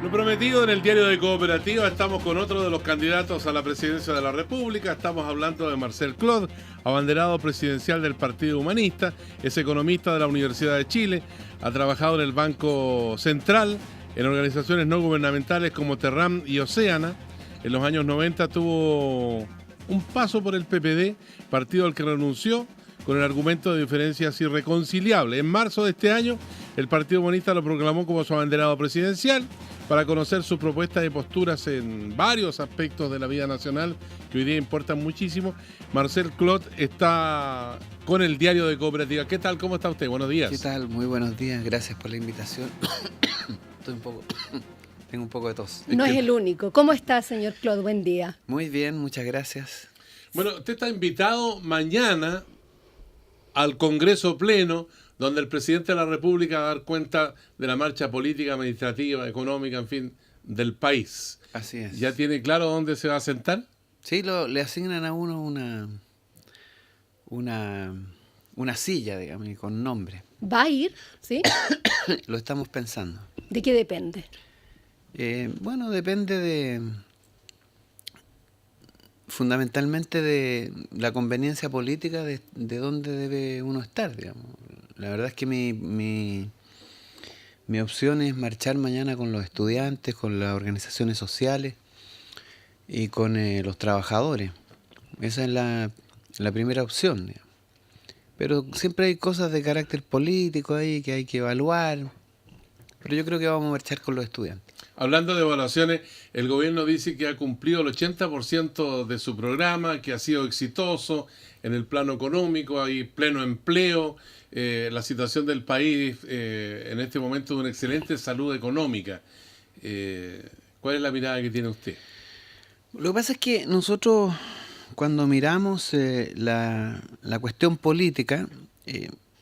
Lo prometido en el diario de Cooperativa, estamos con otro de los candidatos a la presidencia de la República. Estamos hablando de Marcel Clot, abanderado presidencial del Partido Humanista, es economista de la Universidad de Chile, ha trabajado en el Banco Central, en organizaciones no gubernamentales como Terram y Oceana. En los años 90 tuvo un paso por el PPD, partido al que renunció con el argumento de diferencias irreconciliables. En marzo de este año, el Partido Humanista lo proclamó como su abanderado presidencial para conocer sus propuestas y posturas en varios aspectos de la vida nacional que hoy día importan muchísimo. Marcel Clot está con el diario de Cooperativa. ¿Qué tal? ¿Cómo está usted? Buenos días. ¿Qué tal? Muy buenos días. Gracias por la invitación. Tengo un poco de tos. No es el único. ¿Cómo está, señor Clot? Buen día. Muy bien, muchas gracias. Bueno, usted está invitado mañana al Congreso Pleno, donde el presidente de la República va a dar cuenta de la marcha política, administrativa, económica, en fin, del país. Así es. ¿Ya tiene claro dónde se va a sentar? Sí, le asignan a uno una silla, digamos, con nombre. ¿Va a ir? ¿Sí? Lo estamos pensando. ¿De qué depende? Bueno, depende fundamentalmente de la conveniencia política de dónde debe uno estar, digamos. La verdad es que mi opción es marchar mañana con los estudiantes, con las organizaciones sociales y con los trabajadores. Esa es la primera opción, digamos. Pero siempre hay cosas de carácter político ahí que hay que evaluar. Pero yo creo que vamos a marchar con los estudiantes. Hablando de evaluaciones, el gobierno dice que ha cumplido el 80% de su programa, que ha sido exitoso en el plano económico, hay pleno empleo, la situación del país en este momento de una excelente salud económica. ¿Cuál es la mirada que tiene usted? Lo que pasa es que nosotros, cuando miramos la cuestión política,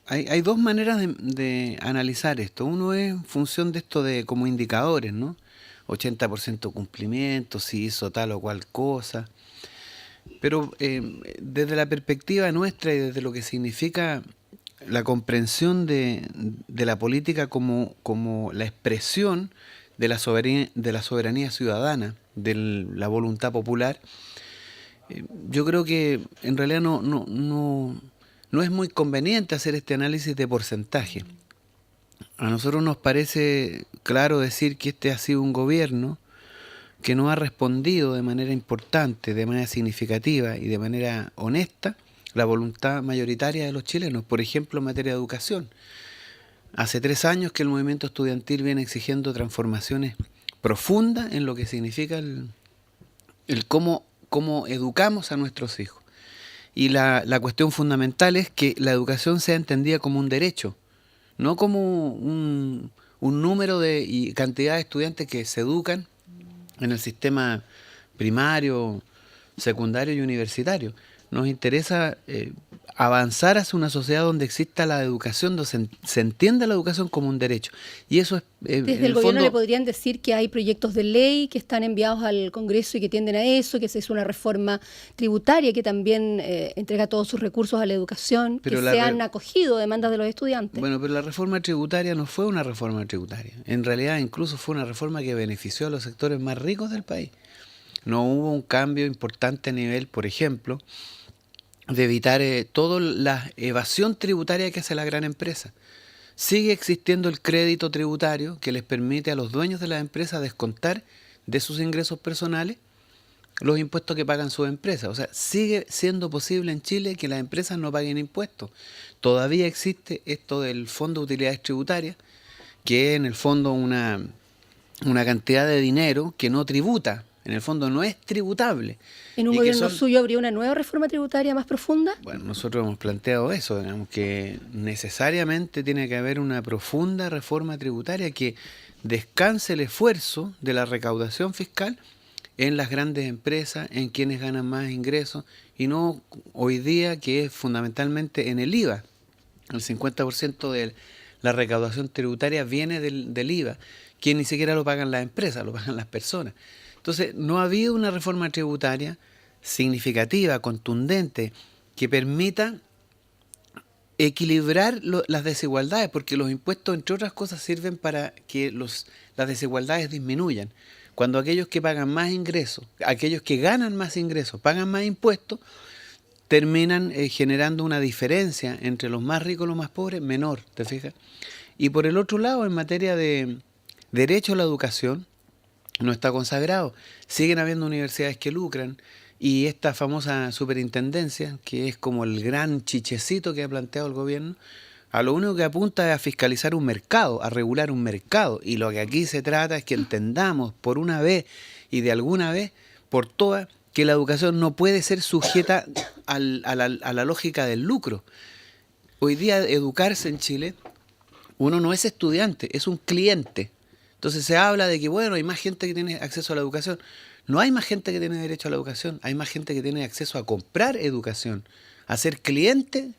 hay dos maneras de analizar esto. Uno es en función de esto de como indicadores, ¿no? 80% cumplimiento, si hizo tal o cual cosa. Pero desde la perspectiva nuestra y desde lo que significa la comprensión de la política como la expresión de la soberanía ciudadana, de la voluntad popular, yo creo que en realidad no es muy conveniente hacer este análisis de porcentaje. A nosotros nos parece claro decir que este ha sido un gobierno que no ha respondido de manera importante, de manera significativa y de manera honesta la voluntad mayoritaria de los chilenos, por ejemplo en materia de educación. Hace 3 años que el movimiento estudiantil viene exigiendo transformaciones profundas en lo que significa el cómo educamos a nuestros hijos. Y la cuestión fundamental es que la educación sea entendida como un derecho, no como un número y cantidad de estudiantes que se educan en el sistema primario, secundario y universitario. Nos interesa avanzar hacia una sociedad donde exista la educación, donde se entienda la educación como un derecho. Y eso es... Desde el gobierno le podrían decir que hay proyectos de ley que están enviados al Congreso y que tienden a eso, que se hizo una reforma tributaria que también entrega todos sus recursos a la educación, pero que se han acogido demandas de los estudiantes. Bueno, pero la reforma tributaria no fue una reforma tributaria. En realidad incluso fue una reforma que benefició a los sectores más ricos del país. No hubo un cambio importante a nivel, por ejemplo, de evitar toda la evasión tributaria que hace la gran empresa. Sigue existiendo el crédito tributario que les permite a los dueños de las empresas descontar de sus ingresos personales los impuestos que pagan sus empresas. O sea, sigue siendo posible en Chile que las empresas no paguen impuestos. Todavía existe esto del Fondo de Utilidades Tributarias, que es en el fondo una cantidad de dinero que no tributa. En el fondo no es tributable. ¿En un gobierno suyo habría una nueva reforma tributaria más profunda? Bueno, nosotros hemos planteado eso, digamos, que necesariamente tiene que haber una profunda reforma tributaria que descanse el esfuerzo de la recaudación fiscal en las grandes empresas, en quienes ganan más ingresos, y no hoy día que es fundamentalmente en el IVA. El 50% de la recaudación tributaria viene del IVA, que ni siquiera lo pagan las empresas, lo pagan las personas. Entonces, no ha habido una reforma tributaria significativa, contundente, que permita equilibrar las desigualdades, porque los impuestos, entre otras cosas, sirven para que las desigualdades disminuyan. Cuando aquellos que pagan más ingresos, aquellos que ganan más ingresos, pagan más impuestos, terminan generando una diferencia entre los más ricos y los más pobres menor, ¿te fijas? Y por el otro lado, en materia de derecho a la educación, no está consagrado. Siguen habiendo universidades que lucran, y esta famosa superintendencia, que es como el gran chichecito que ha planteado el gobierno, a lo único que apunta es a fiscalizar un mercado, a regular un mercado. Y lo que aquí se trata es que entendamos por una vez y de alguna vez por todas que la educación no puede ser sujeta a la lógica del lucro. Hoy día educarse en Chile, uno no es estudiante, es un cliente. Entonces se habla de que, bueno, hay más gente que tiene acceso a la educación. No hay más gente que tiene derecho a la educación, hay más gente que tiene acceso a comprar educación, a ser cliente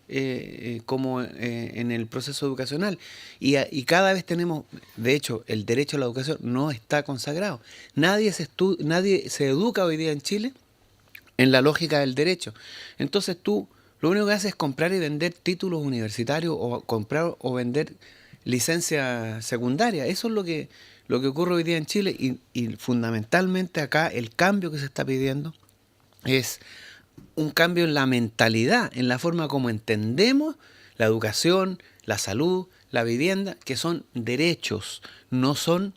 como en el proceso educacional. Y cada vez tenemos, de hecho, el derecho a la educación no está consagrado. Nadie se educa hoy día en Chile en la lógica del derecho. Entonces tú lo único que haces es comprar y vender títulos universitarios o comprar o vender licencia secundaria. Eso es lo que ocurre hoy día en Chile y fundamentalmente acá el cambio que se está pidiendo es un cambio en la mentalidad, en la forma como entendemos la educación, la salud, la vivienda, que son derechos, no son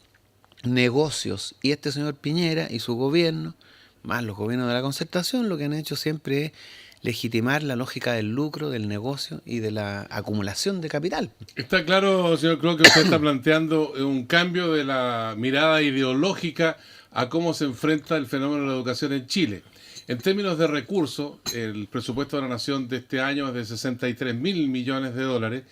negocios. Y este señor Piñera y su gobierno, más los gobiernos de la Concertación, lo que han hecho siempre es legitimar la lógica del lucro, del negocio y de la acumulación de capital. Está claro, señor Clod, que usted está planteando un cambio de la mirada ideológica a cómo se enfrenta el fenómeno de la educación en Chile. En términos de recursos, el presupuesto de la Nación de este año es de 63.000 millones de dólares.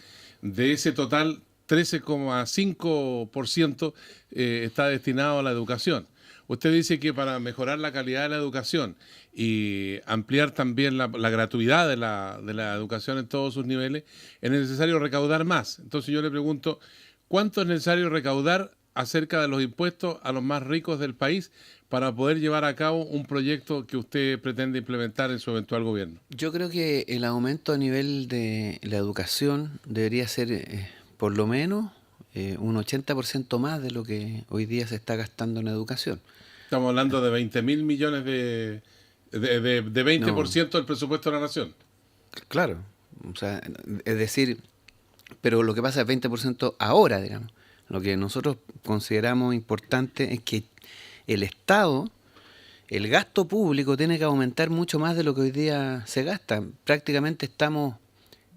De ese total, 13,5% está destinado a la educación. Usted dice que para mejorar la calidad de la educación y ampliar también la gratuidad de la educación en todos sus niveles, es necesario recaudar más. Entonces yo le pregunto, ¿cuánto es necesario recaudar acerca de los impuestos a los más ricos del país para poder llevar a cabo un proyecto que usted pretende implementar en su eventual gobierno? Yo creo que el aumento a nivel de la educación debería ser por lo menos un 80% más de lo que hoy día se está gastando en educación. Estamos hablando de 20.000 millones de 20% del presupuesto de la Nación. Claro, o sea, es decir, pero lo que pasa es 20% ahora, digamos. Lo que nosotros consideramos importante es que el Estado, el gasto público tiene que aumentar mucho más de lo que hoy día se gasta. Prácticamente estamos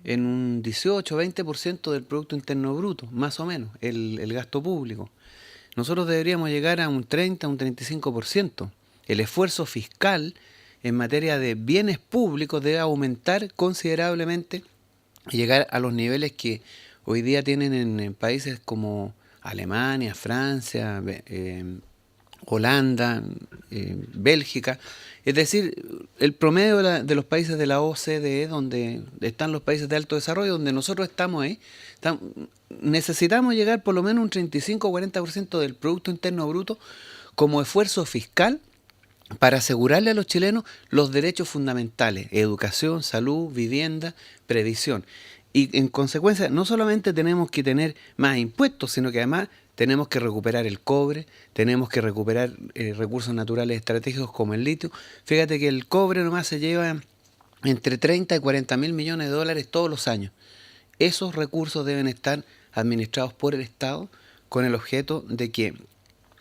en un 18-20% del Producto Interno Bruto, más o menos, el gasto público. Nosotros deberíamos llegar a un 30, un 35%. El esfuerzo fiscal en materia de bienes públicos debe aumentar considerablemente y llegar a los niveles que hoy día tienen en países como Alemania, Francia, Holanda, Bélgica. Es decir, el promedio de los países de la OCDE, donde están los países de alto desarrollo, donde nosotros estamos ahí, necesitamos llegar por lo menos un 35 o 40% del Producto Interno Bruto como esfuerzo fiscal para asegurarle a los chilenos los derechos fundamentales: educación, salud, vivienda, previsión. Y en consecuencia, no solamente tenemos que tener más impuestos, sino que además tenemos que recuperar el cobre, tenemos que recuperar recursos naturales estratégicos como el litio. Fíjate que el cobre nomás se lleva entre 30 y 40 mil millones de dólares todos los años. Esos recursos deben estar administrados por el Estado con el objeto de que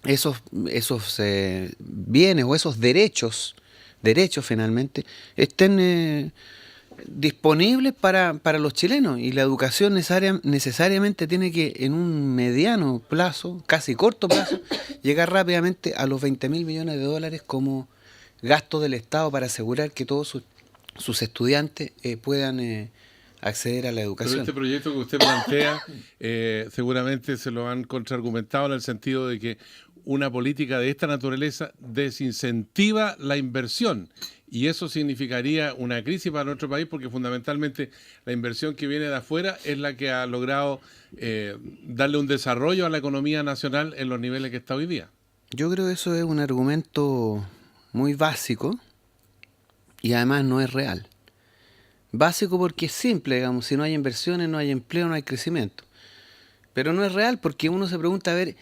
esos bienes o esos derechos finalmente, estén disponibles para los chilenos. Y la educación necesariamente tiene que, en un mediano plazo, casi corto plazo, llegar rápidamente a los 20.000 millones de dólares como gasto del Estado para asegurar que todos sus estudiantes puedan acceder a la educación. Pero este proyecto que usted plantea seguramente se lo han contraargumentado en el sentido de que una política de esta naturaleza desincentiva la inversión, y eso significaría una crisis para nuestro país, porque fundamentalmente la inversión que viene de afuera es la que ha logrado darle un desarrollo a la economía nacional en los niveles que está hoy día. Yo creo que eso es un argumento muy básico y además no es real. Básico porque es simple, digamos, si no hay inversiones, no hay empleo, no hay crecimiento. Pero no es real porque uno se pregunta, a ver,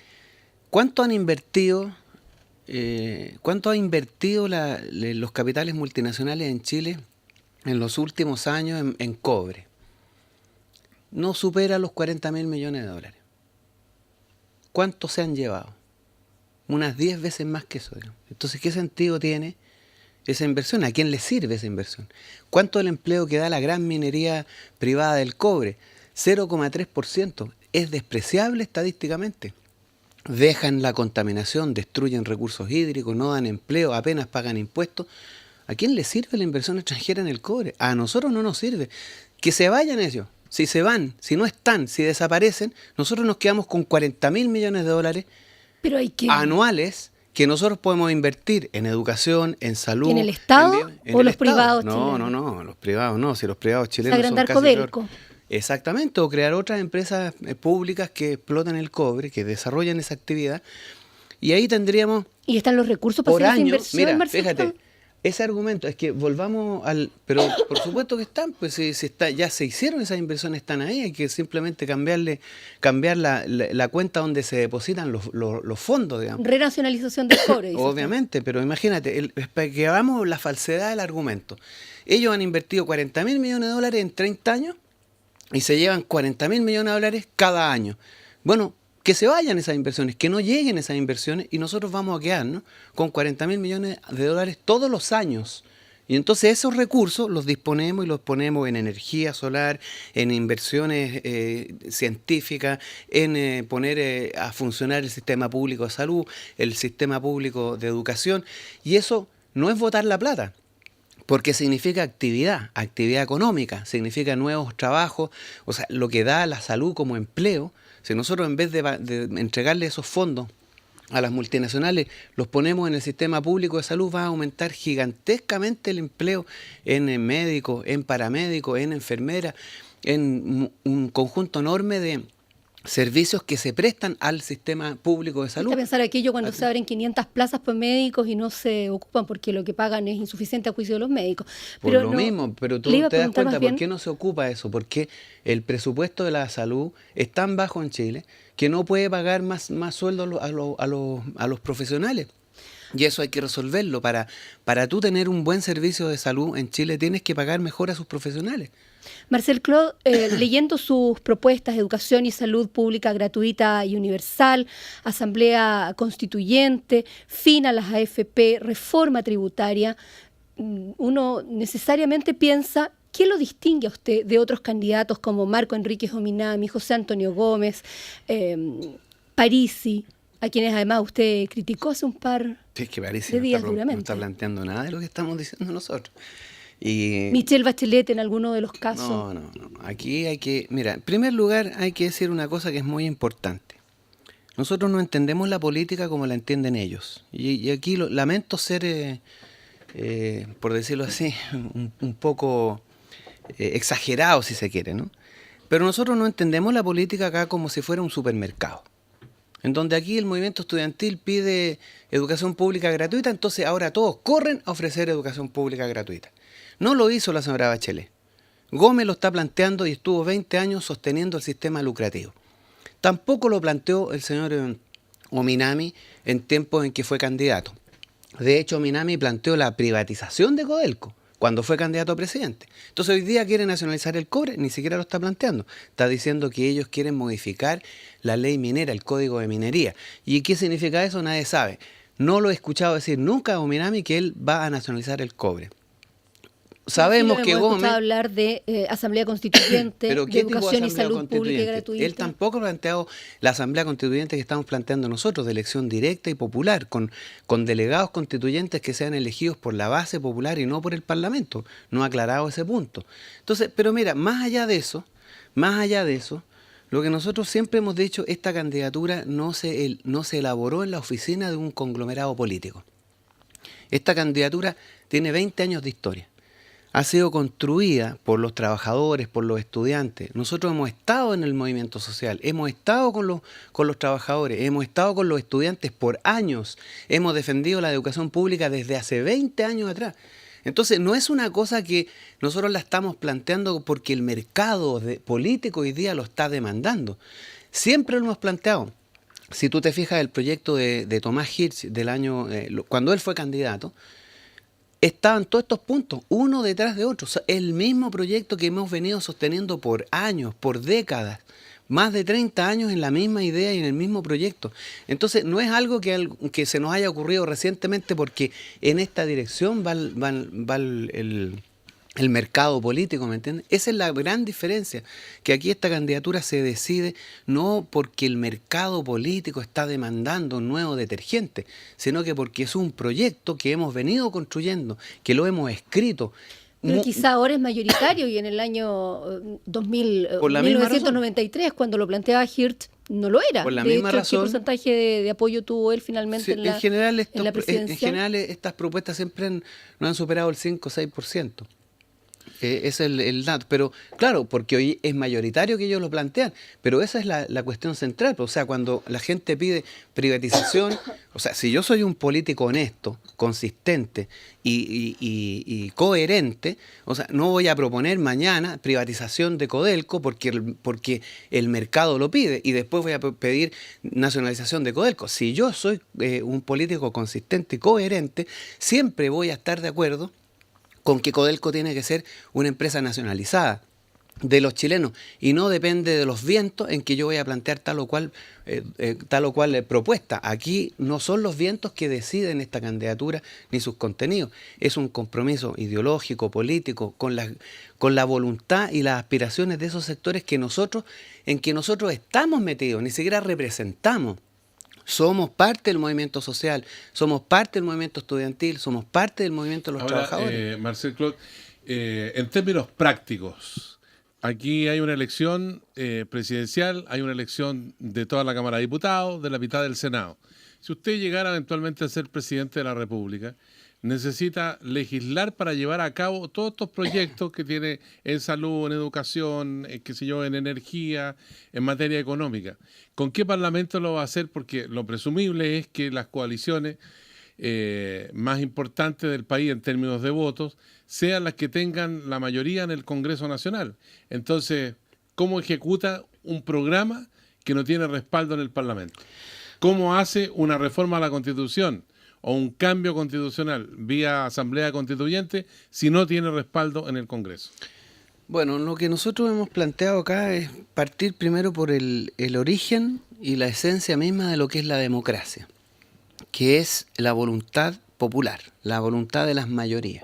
¿cuánto han invertido, cuánto ha invertido los capitales multinacionales en Chile en los últimos años en cobre? No supera los 40.000 millones de dólares. ¿Cuánto se han llevado? Unas 10 veces más que eso, digamos. Entonces, ¿qué sentido tiene esa inversión? ¿A quién le sirve esa inversión? ¿Cuánto es el empleo que da la gran minería privada del cobre? 0,3%. Es despreciable estadísticamente. Dejan la contaminación, destruyen recursos hídricos, no dan empleo, apenas pagan impuestos. ¿A quién le sirve la inversión extranjera en el cobre? A nosotros no nos sirve. Que se vayan ellos. Si se van, si no están, si desaparecen, nosotros nos quedamos con 40.000 millones de dólares anuales que nosotros podemos invertir en educación, en salud. ¿En el Estado o los privados chilenos? No, los privados no, si los privados chilenos agrandar son casi Codelco. Exactamente, o crear otras empresas públicas que exploten el cobre, que desarrollen esa actividad, y ahí tendríamos... ¿Y están los recursos para hacer esa inversión? Mira, fíjate, ese argumento es que volvamos al... Pero por supuesto que están, pues si está, ya se hicieron esas inversiones, están ahí, hay que simplemente cambiar la cuenta donde se depositan los fondos, digamos. Renacionalización del cobre. Obviamente, pero imagínate, para que hagamos la falsedad del argumento. Ellos han invertido 40.000 millones de dólares en 30 años y se llevan 40.000 millones de dólares cada año. Bueno, que se vayan esas inversiones, que no lleguen esas inversiones y nosotros vamos a quedarnos con 40.000 millones de dólares todos los años. Y entonces esos recursos los disponemos y los ponemos en energía solar, en inversiones científicas, en poner a funcionar el sistema público de salud, el sistema público de educación. Y eso no es botar la plata, porque significa actividad económica, significa nuevos trabajos, o sea, lo que da la salud como empleo. Si nosotros en vez de entregarle esos fondos a las multinacionales, los ponemos en el sistema público de salud, va a aumentar gigantescamente el empleo en médicos, en paramédicos, en enfermeras, en un conjunto enorme de servicios que se prestan al sistema público de salud. Hay que pensar aquello cuando se abren 500 plazas por médicos y no se ocupan porque lo que pagan es insuficiente a juicio de los médicos. Pero lo mismo, pero tú te das cuenta por qué no se ocupa eso, porque el presupuesto de la salud es tan bajo en Chile que no puede pagar más sueldo a los profesionales. Y eso hay que resolverlo. Para tú tener un buen servicio de salud en Chile tienes que pagar mejor a sus profesionales. Marcel Clod, leyendo sus propuestas, educación y salud pública gratuita y universal, asamblea constituyente, fin a las AFP, reforma tributaria, uno necesariamente piensa, ¿qué lo distingue a usted de otros candidatos como Marco Enríquez Ominami, José Antonio Gómez, Parisi, a quienes además usted criticó hace un par de días duramente? No está planteando nada de lo que estamos diciendo nosotros. Y Michelle Bachelet en alguno de los casos. No. Aquí hay que... Mira, en primer lugar hay que decir una cosa que es muy importante. Nosotros no entendemos la política como la entienden ellos. Y aquí lamento ser, por decirlo así, un poco exagerado si se quiere, ¿no? Pero nosotros no entendemos la política acá como si fuera un supermercado, en donde aquí el movimiento estudiantil pide educación pública gratuita, entonces ahora todos corren a ofrecer educación pública gratuita. No lo hizo la señora Bachelet. Gómez lo está planteando y estuvo 20 años sosteniendo el sistema lucrativo. Tampoco lo planteó el señor Ominami en tiempos en que fue candidato. De hecho, Ominami planteó la privatización de Codelco cuando fue candidato a presidente. Entonces hoy día quiere nacionalizar el cobre, ni siquiera lo está planteando. Está diciendo que ellos quieren modificar la ley minera, el código de minería. ¿Y qué significa eso? Nadie sabe. No lo he escuchado decir nunca a Ominami que él va a nacionalizar el cobre. Sabemos que Gómez... hablar de Asamblea Constituyente, ¿pero de educación y salud pública y gratuita? Él tampoco ha planteado la Asamblea Constituyente que estamos planteando nosotros, de elección directa y popular, con delegados constituyentes que sean elegidos por la base popular y no por el Parlamento. No ha aclarado ese punto. Entonces, pero mira, más allá de eso, lo que nosotros siempre hemos dicho, esta candidatura no se elaboró en la oficina de un conglomerado político. Esta candidatura tiene 20 años de historia. Ha sido construida por los trabajadores, por los estudiantes. Nosotros hemos estado en el movimiento social, hemos estado con los trabajadores, hemos estado con los estudiantes por años. Hemos defendido la educación pública desde hace 20 años atrás. Entonces, no es una cosa que nosotros la estamos planteando porque el mercado político hoy día lo está demandando. Siempre lo hemos planteado. Si tú te fijas, el proyecto de Tomás Hirsch del año, cuando él fue candidato, estaban todos estos puntos, uno detrás de otro. O sea, el mismo proyecto que hemos venido sosteniendo por años, por décadas. Más de 30 años en la misma idea y en el mismo proyecto. Entonces, no es algo que se nos haya ocurrido recientemente porque en esta dirección va el mercado político, ¿me entiendes? Esa es la gran diferencia, que aquí esta candidatura se decide no porque el mercado político está demandando un nuevo detergente, sino que porque es un proyecto que hemos venido construyendo, que lo hemos escrito. Pero quizá ahora es mayoritario y en el año 1993, cuando lo planteaba Hirsch, no lo era. Por la misma razón. ¿Qué porcentaje de apoyo tuvo él finalmente en la presidencial? En general, estas propuestas siempre no han superado el 5 o 6%. Ese es el dato. Pero claro, porque hoy es mayoritario que ellos lo plantean, pero esa es la cuestión central. O sea, cuando la gente pide privatización, o sea, si yo soy un político honesto, consistente y coherente, o sea, no voy a proponer mañana privatización de Codelco porque el mercado lo pide y después voy a pedir nacionalización de Codelco. Si yo soy un político consistente y coherente, siempre voy a estar de acuerdo con que Codelco tiene que ser una empresa nacionalizada de los chilenos y no depende de los vientos en que yo voy a plantear tal o cual propuesta. Aquí no son los vientos que deciden esta candidatura ni sus contenidos. Es un compromiso ideológico, político, con la voluntad y las aspiraciones de esos sectores en que nosotros estamos metidos, ni siquiera representamos. Somos parte del movimiento social, somos parte del movimiento estudiantil, somos parte del movimiento de los trabajadores. Marcel Clod, en términos prácticos, aquí hay una elección presidencial, hay una elección de toda la Cámara de Diputados, de la mitad del Senado. Si usted llegara eventualmente a ser presidente de la República, necesita legislar para llevar a cabo todos estos proyectos que tiene en salud, en educación, en energía, en materia económica. ¿Con qué parlamento lo va a hacer? Porque lo presumible es que las coaliciones más importantes del país en términos de votos sean las que tengan la mayoría en el Congreso Nacional. Entonces, ¿cómo ejecuta un programa que no tiene respaldo en el Parlamento? ¿Cómo hace una reforma a la Constitución o un cambio constitucional vía Asamblea Constituyente si no tiene respaldo en el Congreso? Bueno, lo que nosotros hemos planteado acá es partir primero por el origen y la esencia misma de lo que es la democracia, que es la voluntad popular, la voluntad de las mayorías.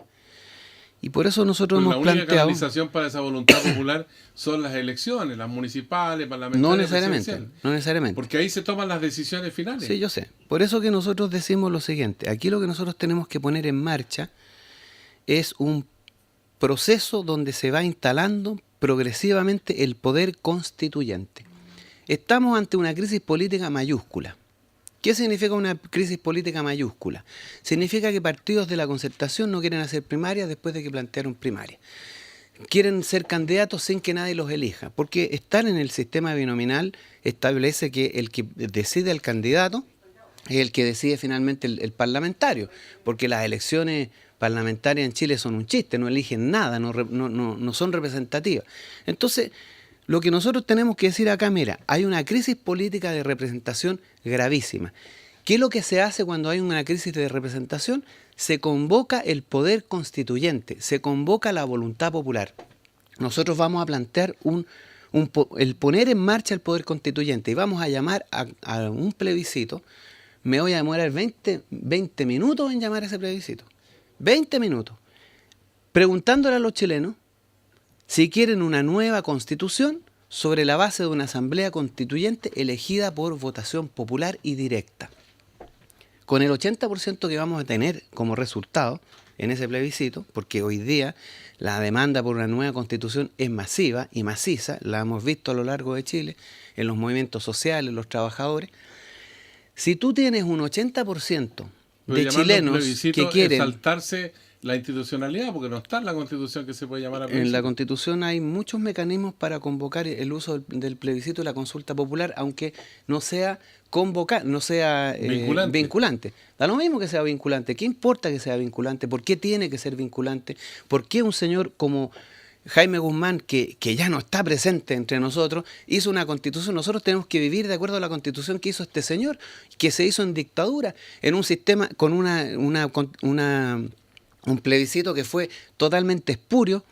Y por eso nosotros hemos planteado... La única canalización para esa voluntad popular son las elecciones, las municipales, parlamentarias, no necesariamente. Porque ahí se toman las decisiones finales. Sí, yo sé. Por eso que nosotros decimos lo siguiente. Aquí lo que nosotros tenemos que poner en marcha es un proceso donde se va instalando progresivamente el poder constituyente. Estamos ante una crisis política mayúscula. ¿Qué significa una crisis política mayúscula? Significa que partidos de la Concertación no quieren hacer primarias después de que plantearon primarias. Quieren ser candidatos sin que nadie los elija, porque estar en el sistema binominal establece que el que decide el candidato es el que decide finalmente el parlamentario, porque las elecciones parlamentarias en Chile son un chiste, no eligen nada, no son representativas. Entonces, lo que nosotros tenemos que decir acá, mira, hay una crisis política de representación gravísima. ¿Qué es lo que se hace cuando hay una crisis de representación? Se convoca el poder constituyente, se convoca la voluntad popular. Nosotros vamos a plantear el poner en marcha el poder constituyente y vamos a llamar a un plebiscito. Me voy a demorar 20 minutos en llamar a ese plebiscito. 20 minutos. Preguntándole a los chilenos si quieren una nueva constitución sobre la base de una asamblea constituyente elegida por votación popular y directa. Con el 80% que vamos a tener como resultado en ese plebiscito, porque hoy día la demanda por una nueva constitución es masiva y maciza, la hemos visto a lo largo de Chile, en los movimientos sociales, los trabajadores. Si tú tienes un 80% de chilenos que quieren... saltarse la institucionalidad, porque no está en la Constitución que se puede llamar a plebiscito. En la Constitución hay muchos mecanismos para convocar el uso del plebiscito y la consulta popular, aunque no sea vinculante. Da lo mismo que sea vinculante. ¿Qué importa que sea vinculante? ¿Por qué tiene que ser vinculante? ¿Por qué un señor como Jaime Guzmán, que ya no está presente entre nosotros, hizo una constitución? Nosotros tenemos que vivir de acuerdo a la constitución que hizo este señor, que se hizo en dictadura, en un sistema con un plebiscito que fue totalmente espurio,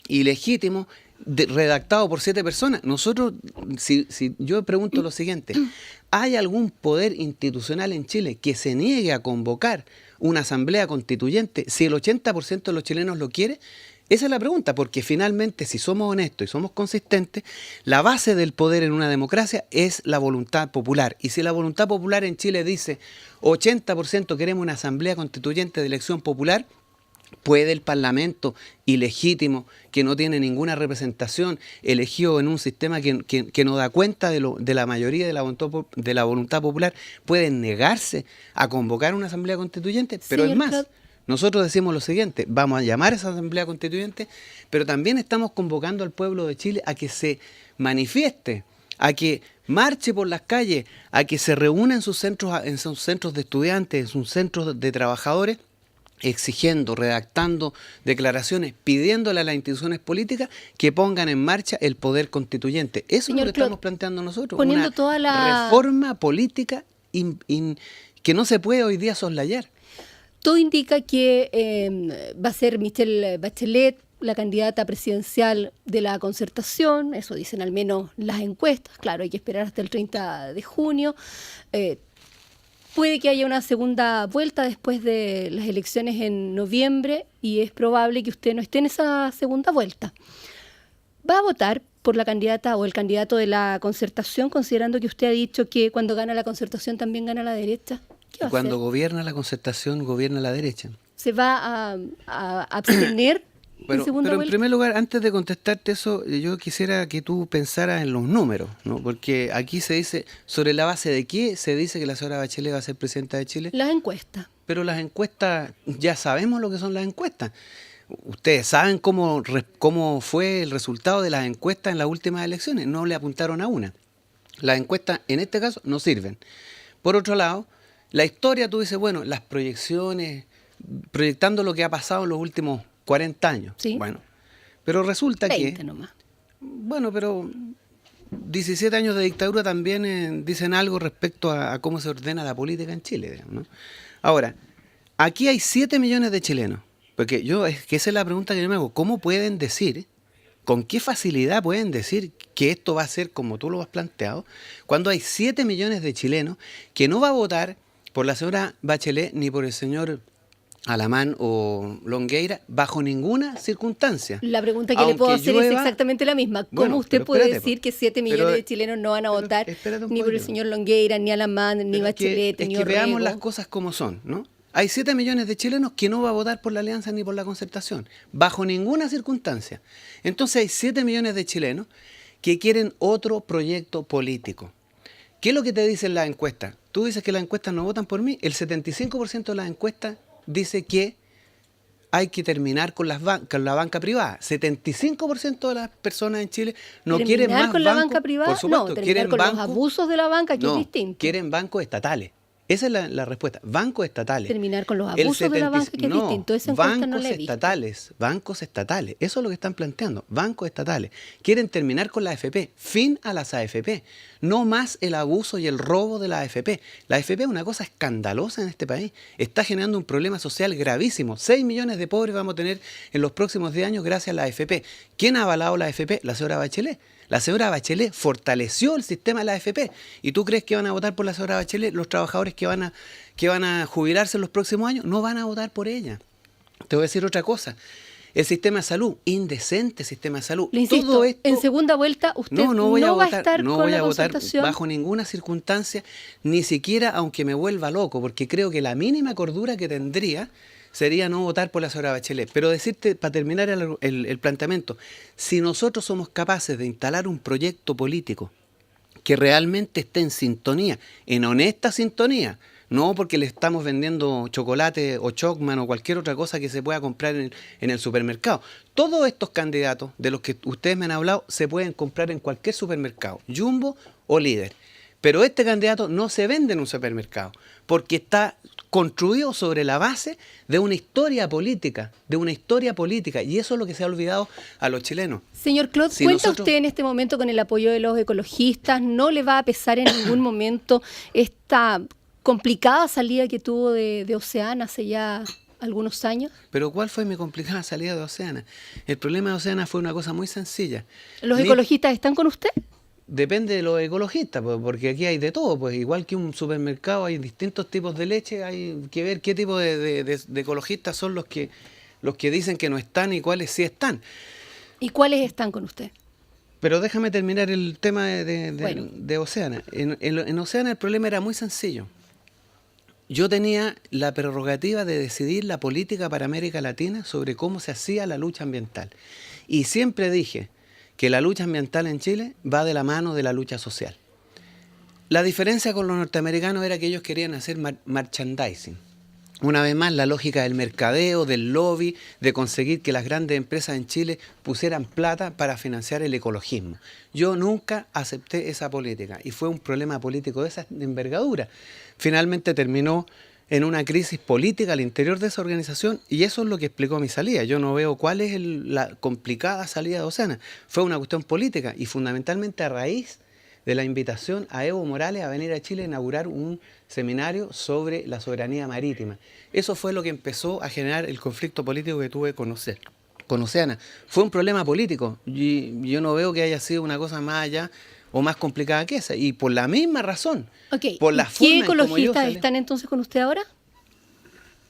ilegítimo, redactado por 7 personas. Nosotros, si yo pregunto lo siguiente, ¿hay algún poder institucional en Chile que se niegue a convocar una asamblea constituyente si el 80% de los chilenos lo quiere? Esa es la pregunta, porque finalmente, si somos honestos y somos consistentes, la base del poder en una democracia es la voluntad popular. Y si la voluntad popular en Chile dice 80% queremos una asamblea constituyente de elección popular, ¿puede el Parlamento ilegítimo, que no tiene ninguna representación, elegido en un sistema que no da cuenta de la mayoría de la voluntad popular, puede negarse a convocar una asamblea constituyente? Pero es más, nosotros decimos lo siguiente: vamos a llamar a esa asamblea constituyente, pero también estamos convocando al pueblo de Chile a que se manifieste, a que marche por las calles, a que se reúna en sus centros de estudiantes, en sus centros de trabajadores, exigiendo, redactando declaraciones, pidiéndole a las instituciones políticas que pongan en marcha el poder constituyente. Eso es lo que estamos planteando nosotros, poniendo una reforma política que no se puede hoy día soslayar. Todo indica que va a ser Michelle Bachelet la candidata presidencial de la Concertación, eso dicen al menos las encuestas. Claro, hay que esperar hasta el 30 de junio. Puede que haya una segunda vuelta después de las elecciones en noviembre y es probable que usted no esté en esa segunda vuelta. ¿Va a votar por la candidata o el candidato de la Concertación, considerando que usted ha dicho que cuando gana la Concertación también gana la derecha? ¿Qué va a hacer? Cuando gobierna la Concertación, gobierna la derecha. ¿Se va a abstener en segunda vuelta? En primer lugar, antes de contestarte eso, yo quisiera que tú pensaras en los números, ¿no? Porque aquí se dice, ¿sobre la base de qué se dice que la señora Bachelet va a ser presidenta de Chile? Las encuestas. Pero las encuestas, ya sabemos lo que son las encuestas. Ustedes saben cómo fue el resultado de las encuestas en las últimas elecciones. No le apuntaron a una. Las encuestas, en este caso, no sirven. Por otro lado, la historia, tú dices, bueno, las proyecciones, proyectando lo que ha pasado en los últimos 40 años. ¿Sí? Bueno, pero resulta 20 nomás. Bueno, pero 17 años de dictadura también dicen algo respecto a cómo se ordena la política en Chile, digamos, ¿no? Ahora, aquí hay 7 millones de chilenos, porque esa es la pregunta que yo me hago. ¿Cómo pueden decir, con qué facilidad pueden decir que esto va a ser como tú lo has planteado, cuando hay 7 millones de chilenos que no va a votar por la señora Bachelet ni por el señor Alamán o Longueira bajo ninguna circunstancia? La pregunta que le puedo hacer es exactamente la misma. ¿Cómo usted puede decir que 7 millones de chilenos no van a votar ni por el señor Longueira, ni Alamán, ni Bachelet, ni Orrego? Es que veamos las cosas como son, ¿no? Hay 7 millones de chilenos que no va a votar por la Alianza ni por la Concertación, bajo ninguna circunstancia. Entonces hay 7 millones de chilenos que quieren otro proyecto político. ¿Qué es lo que te dicen las encuestas? Tú dices que las encuestas no votan por mí. El 75% de las encuestas dice que hay que terminar con la banca privada. 75% de las personas en Chile no quieren más ¿Terminar con la banca privada? Por supuesto, no, terminar con los abusos de la banca, que es distinto. Quieren bancos estatales. Esa es la respuesta. Bancos estatales. Terminar con los abusos de la banca, que es distinto. Esa encuesta no la he visto. Bancos estatales. Eso es lo que están planteando. Bancos estatales. Quieren terminar con la AFP. Fin a las AFP. No más el abuso y el robo de la AFP. La AFP es una cosa escandalosa en este país. Está generando un problema social gravísimo. 6 millones de pobres vamos a tener en los próximos 10 años gracias a la AFP. ¿Quién ha avalado la AFP? La señora Bachelet. La señora Bachelet fortaleció el sistema de la AFP. ¿Y tú crees que van a votar por la señora Bachelet los trabajadores que van a jubilarse en los próximos años? No van a votar por ella. Te voy a decir otra cosa. El sistema de salud, indecente sistema de salud. Le insisto, todo esto, en segunda vuelta usted no va a estar con la Concertación. Bajo ninguna circunstancia, ni siquiera aunque me vuelva loco, porque creo que la mínima cordura que tendría sería no votar por la señora Bachelet. Pero decirte, para terminar el planteamiento, si nosotros somos capaces de instalar un proyecto político que realmente esté en sintonía, en honesta sintonía, no porque le estamos vendiendo chocolate o Chocman o cualquier otra cosa que se pueda comprar en el supermercado. Todos estos candidatos de los que ustedes me han hablado se pueden comprar en cualquier supermercado, Jumbo o Líder. Pero este candidato no se vende en un supermercado, porque está construido sobre la base de una historia política, y eso es lo que se ha olvidado a los chilenos. Señor Clot, ¿cuenta usted en este momento con el apoyo de los ecologistas? ¿No le va a pesar en ningún momento esta complicada salida que tuvo de Oceana hace ya algunos años? Pero ¿cuál fue mi complicada salida de Oceana? El problema de Oceana fue una cosa muy sencilla. ¿Los ecologistas están con usted? Depende de los ecologistas, porque aquí hay de todo, pues igual que un supermercado hay distintos tipos de leche, hay que ver qué tipo de ecologistas son los que dicen que no están y cuáles sí están. ¿Y cuáles están con usted? Pero déjame terminar el tema de Oceana. En Oceana el problema era muy sencillo. Yo tenía la prerrogativa de decidir la política para América Latina sobre cómo se hacía la lucha ambiental. Y siempre dije que la lucha ambiental en Chile va de la mano de la lucha social. La diferencia con los norteamericanos era que ellos querían hacer merchandising. Una vez más, la lógica del mercadeo, del lobby, de conseguir que las grandes empresas en Chile pusieran plata para financiar el ecologismo. Yo nunca acepté esa política y fue un problema político de esa envergadura. Finalmente terminó en una crisis política al interior de esa organización y eso es lo que explicó mi salida. Yo no veo cuál es la complicada salida de Oceana. Fue una cuestión política y fundamentalmente a raíz de la invitación a Evo Morales a venir a Chile a inaugurar un seminario sobre la soberanía marítima. Eso fue lo que empezó a generar el conflicto político que tuve con Oceana. Fue un problema político y yo no veo que haya sido una cosa más allá o más complicada que esa, y por la misma razón. Okay. Por la ¿Qué ecologistas están entonces con usted ahora?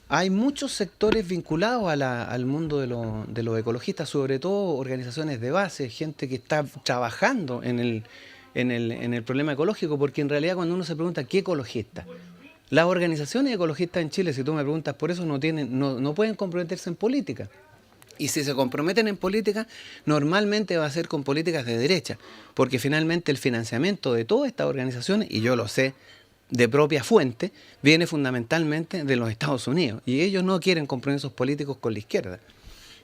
Hay muchos sectores vinculados al mundo de los ecologistas, sobre todo organizaciones de base, gente que está trabajando en el problema ecológico, porque en realidad cuando uno se pregunta ¿qué ecologista? Las organizaciones ecologistas en Chile, si tú me preguntas por eso, no pueden comprometerse en política. Y si se comprometen en política, normalmente va a ser con políticas de derecha, porque finalmente el financiamiento de todas estas organizaciones, y yo lo sé de propia fuente, viene fundamentalmente de los Estados Unidos, y ellos no quieren compromisos políticos con la izquierda.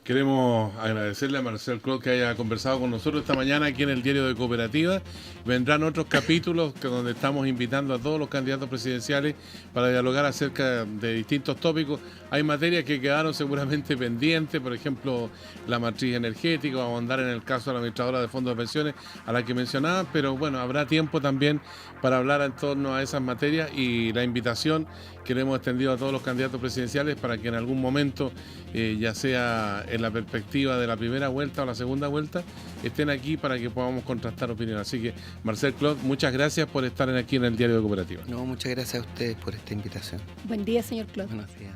Queremos agradecerle a Marcel Clot que haya conversado con nosotros esta mañana aquí en el Diario de Cooperativa. Vendrán otros capítulos donde estamos invitando a todos los candidatos presidenciales para dialogar acerca de distintos tópicos. Hay materias que quedaron seguramente pendientes, por ejemplo, la matriz energética, vamos a andar en el caso de la administradora de fondos de pensiones a la que mencionaba, pero bueno, habrá tiempo también para hablar en torno a esas materias y la invitación que le hemos extendido a todos los candidatos presidenciales para que en algún momento, ya sea en la perspectiva de la primera vuelta o la segunda vuelta, estén aquí para que podamos contrastar opiniones. Así que, Marcel Clot, muchas gracias por estar aquí en el Diario de Cooperativa. No, muchas gracias a ustedes por esta invitación. Buen día, señor Clot. Buenos días.